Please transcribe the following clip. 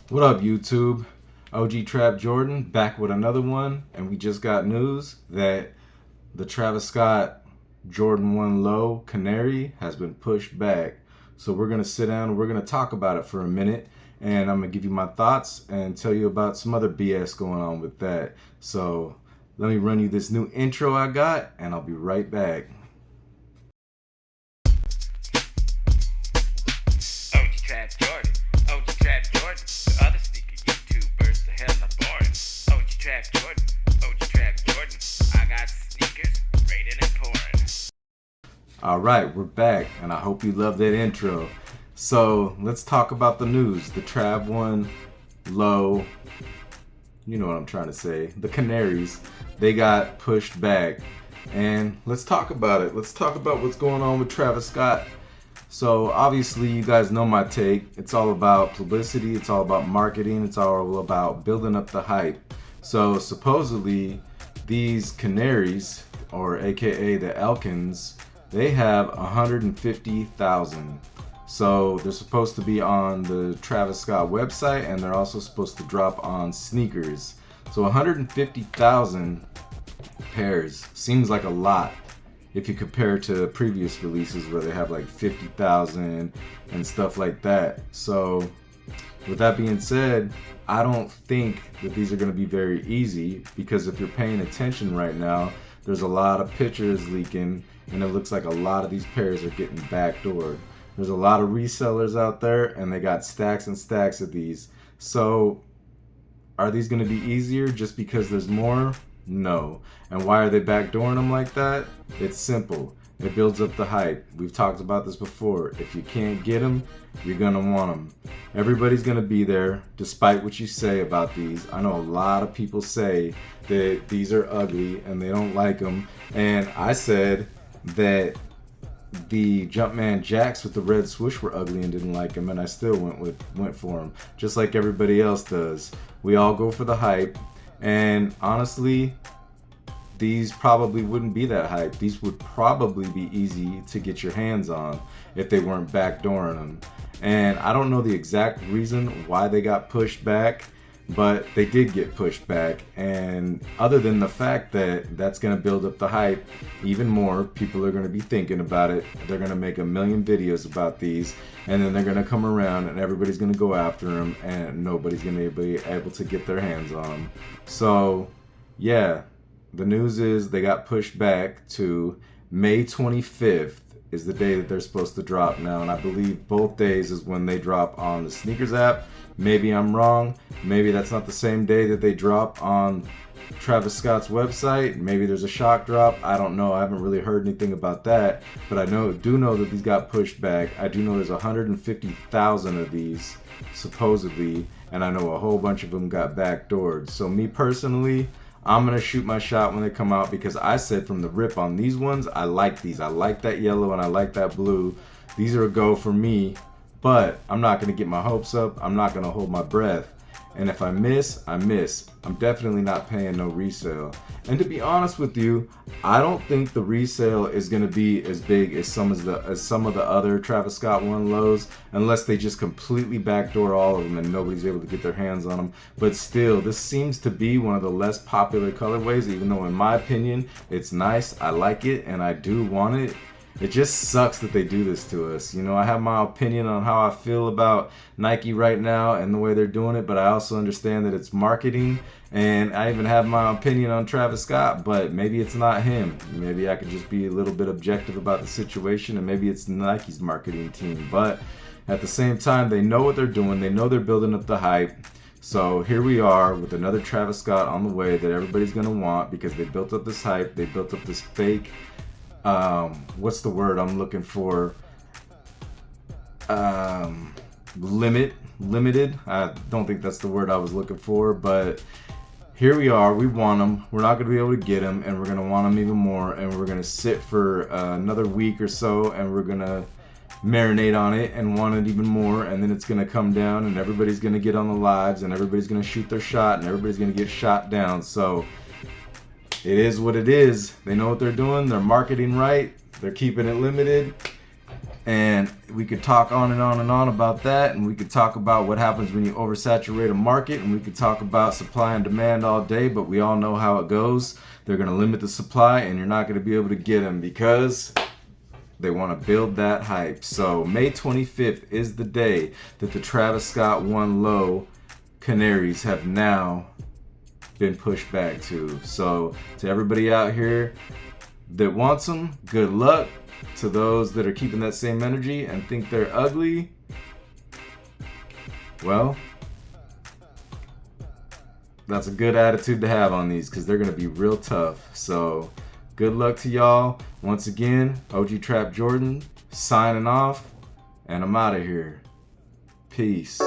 What up, YouTube? OG Trap Jordan back with another one, and we just got news that the Travis Scott Jordan 1 Low Canary has been pushed back. So we're gonna sit down and we're gonna talk about it for a minute, and I'm gonna give you my thoughts and tell you about some other BS going on with that. So let me run you this new intro I got, and I'll be right back. OG Trap Jordan, OG Trap Jordan, the other sneaker YouTubers, the hell not boring. OG Trap Jordan, OG Trap Jordan, I got sneakers raining and pouring. All right, we're back, and I hope you love that intro. So let's talk about the news. The Trav 1 Low, you know what I'm trying to say. The Canaries, they got pushed back. And let's talk about it. Let's talk about what's going on with Travis Scott. So obviously you guys know my take. It's all about publicity, it's all about marketing, it's all about building up the hype. So supposedly these Canaries, or aka the Elkins, they have 150,000. So they're supposed to be on the Travis Scott website, and they're also supposed to drop on sneakers. So 150,000 pairs seems like a lot if you compare to previous releases where they have like 50,000 and stuff like that. So with that being said, I don't think that these are going to be very easy, because if you're paying attention right now, there's a lot of pictures leaking, and it looks like a lot of these pairs are getting backdoored. There's a lot of resellers out there, and they got stacks and stacks of these. So are these going to be easier just because there's more? No. And why are they backdooring them like that? It's simple. It builds up the hype. We've talked about this before. If you can't get them, you're going to want them. Everybody's going to be there, despite what you say about these. I know a lot of people say that these are ugly and they don't like them. And I said that the Jumpman Jacks with the red swoosh were ugly and didn't like them, and I still went for them, just like everybody else does. We all go for the hype, and honestly, these probably wouldn't be that hype. These would probably be easy to get your hands on if they weren't backdooring them. And I don't know the exact reason why they got pushed back, but they did get pushed back. And other than the fact that that's going to build up the hype even more, people are going to be thinking about it. They're going to make a million videos about these, and then they're going to come around and everybody's going to go after them, and nobody's going to be able to get their hands on them. So yeah, the news is they got pushed back to May 25th is the day that they're supposed to drop now, and I believe both days is when they drop on the sneakers app. Maybe I'm wrong. Maybe that's not the same day that they drop on Travis Scott's website. Maybe there's a shock drop. I don't know. I haven't really heard anything about that, but I do know that these got pushed back. I do know there's 150,000 of these supposedly, and I know a whole bunch of them got backdoored. So me personally, I'm going to shoot my shot when they come out, because I said from the rip on these ones, I like these. I like that yellow and I like that blue. These are a go for me, but I'm not going to get my hopes up. I'm not going to hold my breath. And if I miss, I miss. I'm definitely not paying no resale. And to be honest with you, I don't think the resale is going to be as big as some of the other Travis Scott 1 lows, unless they just completely backdoor all of them and nobody's able to get their hands on them. But still, this seems to be one of the less popular colorways, even though in my opinion, it's nice. I like it and I do want it. It just sucks that they do this to us. You know, I have my opinion on how I feel about Nike right now and the way they're doing it, but I also understand that it's marketing, and I even have my opinion on Travis Scott, but maybe it's not him. Maybe I could just be a little bit objective about the situation, and maybe it's Nike's marketing team. But at the same time, they know what they're doing. They know they're building up the hype. So here we are with another Travis Scott on the way that everybody's going to want, because they built up this hype. They built up this fake, what's the word I'm looking for? Limited. I don't think that's the word I was looking for, but here we are. We want them. We're not going to be able to get them, and we're going to want them even more, and we're going to sit for another week or so, and we're going to marinate on it and want it even more, and then it's going to come down, and everybody's going to get on the lives, and everybody's going to shoot their shot, and everybody's going to get shot down. So it is what it is. They know what they're doing. They're marketing right. They're keeping it limited. And we could talk on and on and on about that, and we could talk about what happens when you oversaturate a market, and we could talk about supply and demand all day, but we all know how it goes. They're going to limit the supply, and you're not going to be able to get them because they want to build that hype. So May 25th is the day that the Travis Scott One Low Canaries have now been pushed back to. So to everybody out here that wants them, good luck. To those that are keeping that same energy and think they're ugly, well, that's a good attitude to have on these because they're going to be real tough. So good luck to y'all. Once again, OG Trap Jordan signing off, and I'm out of here. Peace.